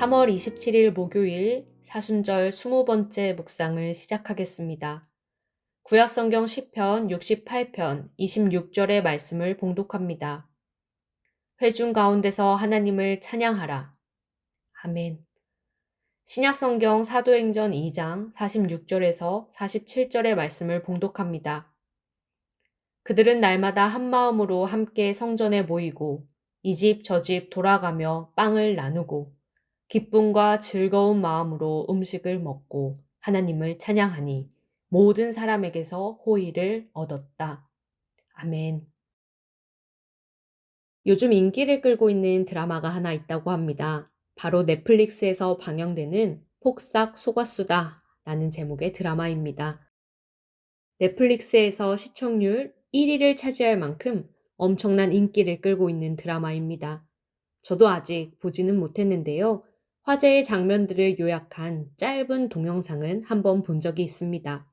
3월 27일 목요일 사순절 20번째 묵상을 시작하겠습니다. 구약성경 시편 68편 26절의 말씀을 봉독합니다. 회중 가운데서 하나님을 찬양하라. 아멘. 신약성경 사도행전 2장 46절에서 47절의 말씀을 봉독합니다. 그들은 날마다 한 마음으로 함께 성전에 모이고 이 집 저 집 돌아가며 빵을 나누고 기쁨과 즐거운 마음으로 음식을 먹고 하나님을 찬양하니 모든 사람에게서 호의를 얻었다. 아멘. 요즘 인기를 끌고 있는 드라마가 하나 있다고 합니다. 바로 넷플릭스에서 방영되는 폭삭 속았수다 라는 제목의 드라마입니다. 넷플릭스에서 시청률 1위를 차지할 만큼 엄청난 인기를 끌고 있는 드라마입니다. 저도 아직 보지는 못했는데요. 화제의 장면들을 요약한 짧은 동영상은 한번 본 적이 있습니다.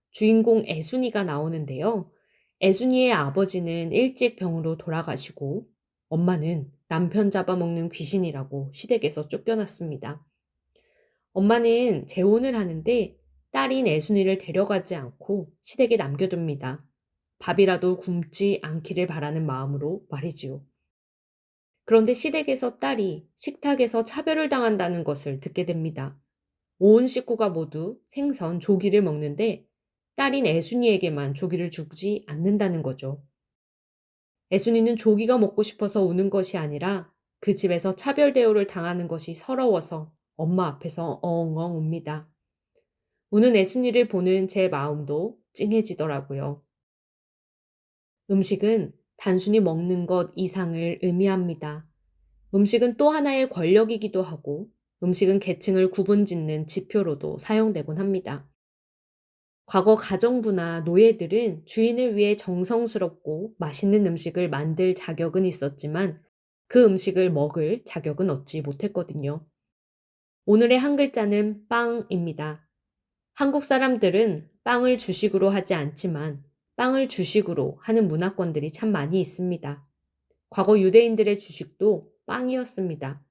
주인공 애순이가 나오는데요. 애순이의 아버지는 일찍 병으로 돌아가시고 엄마는 남편 잡아먹는 귀신이라고 시댁에서 쫓겨났습니다. 엄마는 재혼을 하는데 딸인 애순이를 데려가지 않고 시댁에 남겨둡니다. 밥이라도 굶지 않기를 바라는 마음으로 말이지요. 그런데 시댁에서 딸이 식탁에서 차별을 당한다는 것을 듣게 됩니다. 온 식구가 모두 생선, 조기를 먹는데 딸인 애순이에게만 조기를 주지 않는다는 거죠. 애순이는 조기가 먹고 싶어서 우는 것이 아니라 그 집에서 차별 대우를 당하는 것이 서러워서 엄마 앞에서 엉엉 웁니다. 우는 애순이를 보는 제 마음도 찡해지더라고요. 음식은 단순히 먹는 것 이상을 의미합니다. 음식은 또 하나의 권력이기도 하고 음식은 계층을 구분짓는 지표로도 사용되곤 합니다. 과거 가정부나 노예들은 주인을 위해 정성스럽고 맛있는 음식을 만들 자격은 있었지만 그 음식을 먹을 자격은 얻지 못했거든요. 오늘의 한 글자는 빵입니다. 한국 사람들은 빵을 주식으로 하지 않지만 빵을 주식으로 하는 문화권들이 참 많이 있습니다. 과거 유대인들의 주식도 빵이었습니다.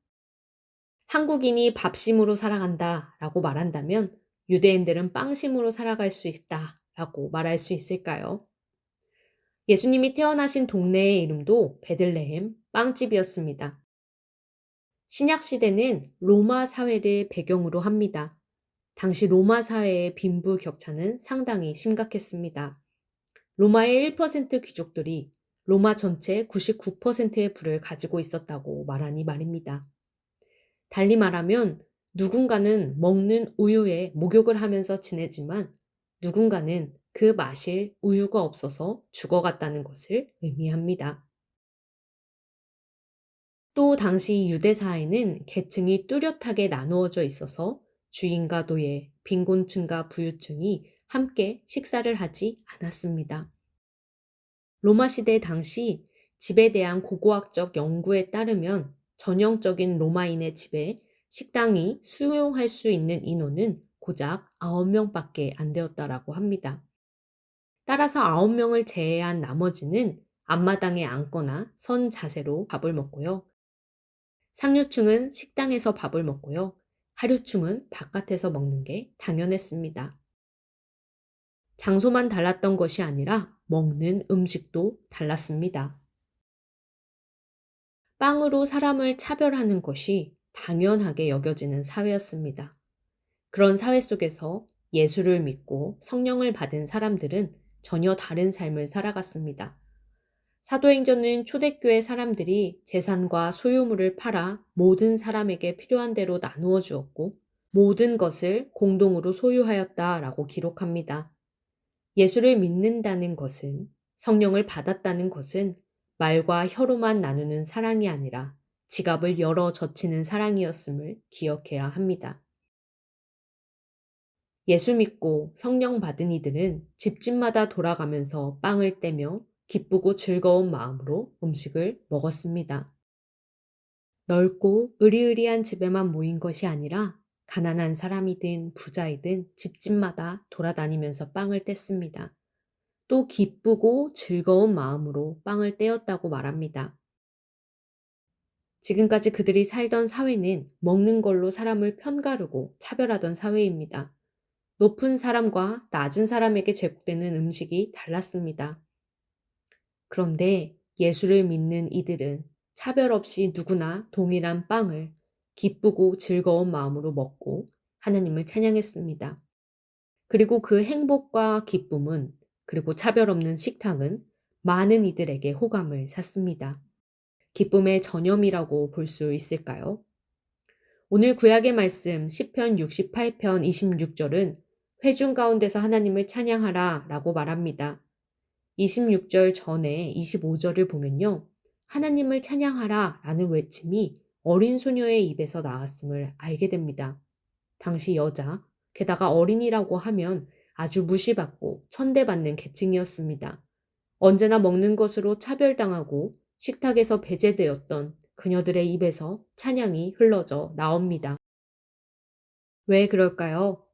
한국인이 밥심으로 살아간다 라고 말한다면 유대인들은 빵심으로 살아갈 수 있다 라고 말할 수 있을까요? 예수님이 태어나신 동네의 이름도 베들레헴 빵집이었습니다. 신약시대는 로마 사회를 배경으로 합니다. 당시 로마 사회의 빈부격차는 상당히 심각했습니다. 로마의 1% 귀족들이 로마 전체 99%의 부를 가지고 있었다고 말하니 말입니다. 달리 말하면 누군가는 먹는 우유에 목욕을 하면서 지내지만 누군가는 그 마실 우유가 없어서 죽어갔다는 것을 의미합니다. 또 당시 유대 사회는 계층이 뚜렷하게 나누어져 있어서 주인과 노예, 빈곤층과 부유층이 함께 식사를 하지 않았습니다. 로마 시대 당시 집에 대한 고고학적 연구에 따르면 전형적인 로마인의 집에 식당이 수용할 수 있는 인원은 고작 9명밖에 안 되었다라고 합니다. 따라서 9명을 제외한 나머지는 앞마당에 앉거나 선 자세로 밥을 먹고요. 상류층은 식당에서 밥을 먹고요. 하류층은 바깥에서 먹는 게 당연했습니다. 장소만 달랐던 것이 아니라 먹는 음식도 달랐습니다. 빵으로 사람을 차별하는 것이 당연하게 여겨지는 사회였습니다. 그런 사회 속에서 예수를 믿고 성령을 받은 사람들은 전혀 다른 삶을 살아갔습니다. 사도행전은 초대교회 사람들이 재산과 소유물을 팔아 모든 사람에게 필요한 대로 나누어 주었고 모든 것을 공동으로 소유하였다라고 기록합니다. 예수를 믿는다는 것은 성령을 받았다는 것은 말과 혀로만 나누는 사랑이 아니라 지갑을 열어 젖히는 사랑이었음을 기억해야 합니다. 예수 믿고 성령 받은 이들은 집집마다 돌아가면서 빵을 떼며 기쁘고 즐거운 마음으로 음식을 먹었습니다. 넓고 으리으리한 집에만 모인 것이 아니라 가난한 사람이든 부자이든 집집마다 돌아다니면서 빵을 뗐습니다. 또 기쁘고 즐거운 마음으로 빵을 떼었다고 말합니다. 지금까지 그들이 살던 사회는 먹는 걸로 사람을 편가르고 차별하던 사회입니다. 높은 사람과 낮은 사람에게 제공되는 음식이 달랐습니다. 그런데 예수를 믿는 이들은 차별 없이 누구나 동일한 빵을 기쁘고 즐거운 마음으로 먹고 하나님을 찬양했습니다. 그리고 그 행복과 기쁨은, 그리고 차별 없는 식탁은 많은 이들에게 호감을 샀습니다. 기쁨의 전염이라고 볼 수 있을까요? 오늘 구약의 말씀 시편 68편 26절은 회중 가운데서 하나님을 찬양하라 라고 말합니다. 26절 전에 25절을 보면요, 하나님을 찬양하라 라는 외침이 어린 소녀의 입에서 나왔음을 알게 됩니다. 당시 여자, 게다가 어린이라고 하면 아주 무시받고 천대받는 계층이었습니다. 언제나 먹는 것으로 차별당하고 식탁에서 배제되었던 그녀들의 입에서 찬양이 흘러져 나옵니다. 왜 그럴까요?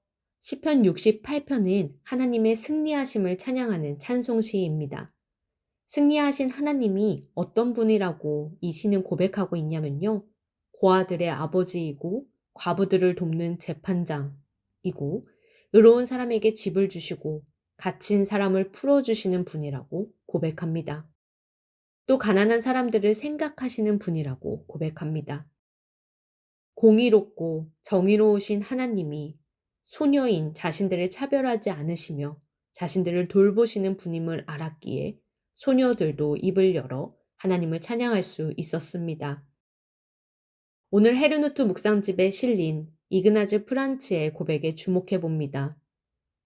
시편 68편은 하나님의 승리하심을 찬양하는 찬송시입니다. 승리하신 하나님이 어떤 분이라고 이 시는 고백하고 있냐면요, 고아들의 아버지이고 과부들을 돕는 재판장이고 의로운 사람에게 집을 주시고 갇힌 사람을 풀어주시는 분이라고 고백합니다. 또 가난한 사람들을 생각하시는 분이라고 고백합니다. 공의롭고 정의로우신 하나님이 소녀인 자신들을 차별하지 않으시며 자신들을 돌보시는 분임을 알았기에 소녀들도 입을 열어 하나님을 찬양할 수 있었습니다. 오늘 헤르누트 묵상집에 실린 이그나즈 프란츠의 고백에 주목해 봅니다.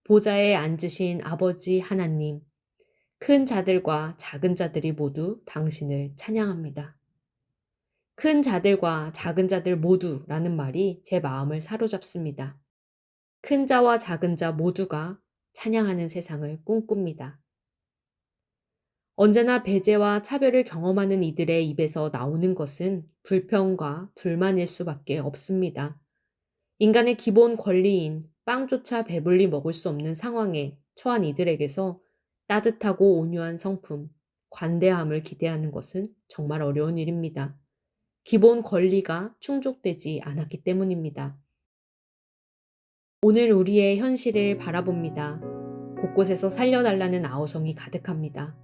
보좌에 앉으신 아버지 하나님, 큰 자들과 작은 자들이 모두 당신을 찬양합니다. 큰 자들과 작은 자들 모두라는 말이 제 마음을 사로잡습니다. 큰 자와 작은 자 모두가 찬양하는 세상을 꿈꿉니다. 언제나 배제와 차별을 경험하는 이들의 입에서 나오는 것은 불평과 불만일 수밖에 없습니다. 인간의 기본 권리인 빵조차 배불리 먹을 수 없는 상황에 처한 이들에게서 따뜻하고 온유한 성품, 관대함을 기대하는 것은 정말 어려운 일입니다. 기본 권리가 충족되지 않았기 때문입니다. 오늘 우리의 현실을 바라봅니다. 곳곳에서 살려달라는 아우성이 가득합니다.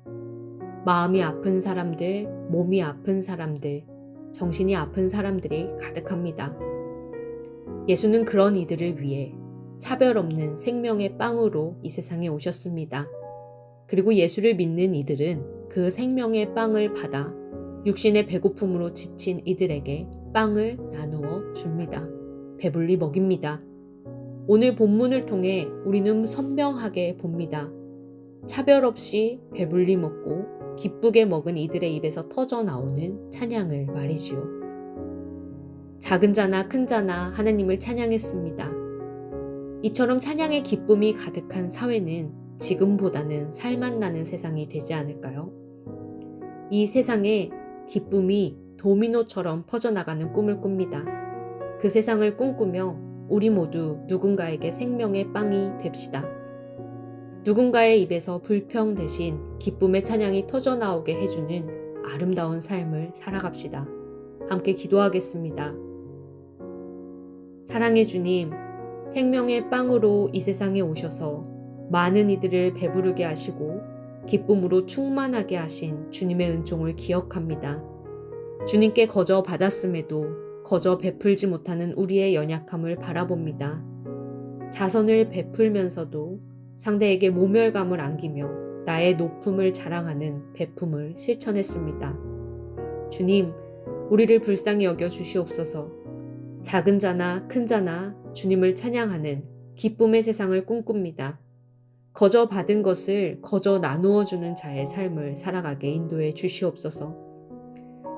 마음이 아픈 사람들, 몸이 아픈 사람들, 정신이 아픈 사람들이 가득합니다. 예수는 그런 이들을 위해 차별 없는 생명의 빵으로 이 세상에 오셨습니다. 그리고 예수를 믿는 이들은 그 생명의 빵을 받아 육신의 배고픔으로 지친 이들에게 빵을 나누어 줍니다. 배불리 먹입니다. 오늘 본문을 통해 우리는 선명하게 봅니다. 차별 없이 배불리 먹고 기쁘게 먹은 이들의 입에서 터져 나오는 찬양을 말이지요. 작은 자나 큰 자나 하나님을 찬양했습니다. 이처럼 찬양의 기쁨이 가득한 사회는 지금보다는 살맛 나는 세상이 되지 않을까요? 이 세상에 기쁨이 도미노처럼 퍼져나가는 꿈을 꿉니다. 그 세상을 꿈꾸며 우리 모두 누군가에게 생명의 빵이 됩시다. 누군가의 입에서 불평 대신 기쁨의 찬양이 터져나오게 해주는 아름다운 삶을 살아갑시다. 함께 기도하겠습니다. 사랑의 주님, 생명의 빵으로 이 세상에 오셔서 많은 이들을 배부르게 하시고 기쁨으로 충만하게 하신 주님의 은총을 기억합니다. 주님께 거저 받았음에도 거저 베풀지 못하는 우리의 연약함을 바라봅니다. 자선을 베풀면서도 상대에게 모멸감을 안기며 나의 높음을 자랑하는 베품을 실천했습니다. 주님, 우리를 불쌍히 여겨 주시옵소서. 작은 자나 큰 자나 주님을 찬양하는 기쁨의 세상을 꿈꿉니다. 거저 받은 것을 거저 나누어 주는 자의 삶을 살아가게 인도해 주시옵소서.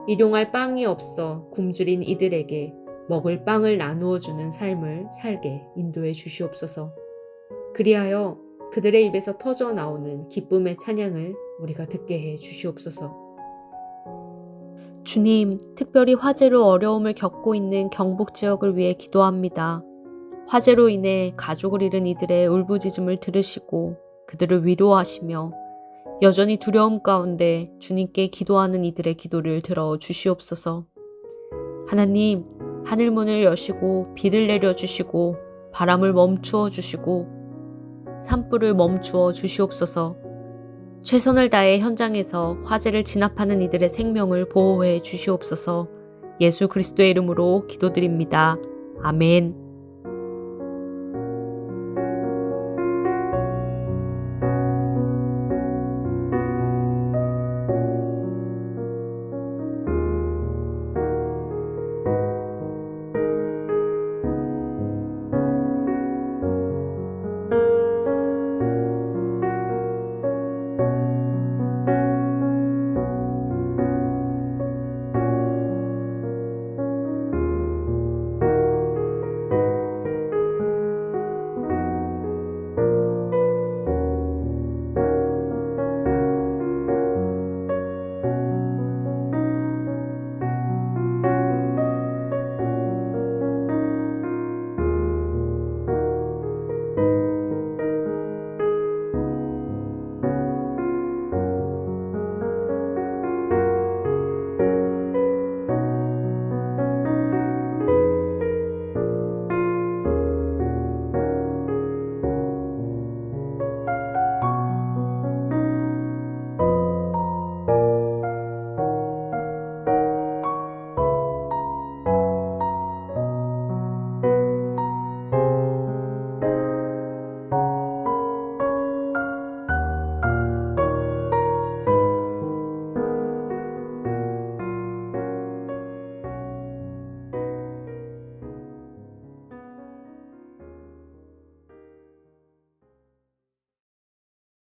일용할 빵이 없어 굶주린 이들에게 먹을 빵을 나누어 주는 삶을 살게 인도해 주시옵소서. 그리하여 그들의 입에서 터져 나오는 기쁨의 찬양을 우리가 듣게 해 주시옵소서. 주님, 특별히 화재로 어려움을 겪고 있는 경북 지역을 위해 기도합니다. 화재로 인해 가족을 잃은 이들의 울부짖음을 들으시고 그들을 위로하시며 여전히 두려움 가운데 주님께 기도하는 이들의 기도를 들어 주시옵소서. 하나님, 하늘문을 여시고 비를 내려주시고 바람을 멈추어 주시고 산불을 멈추어 주시옵소서. 최선을 다해 현장에서 화재를 진압하는 이들의 생명을 보호해 주시옵소서. 예수 그리스도의 이름으로 기도드립니다. 아멘.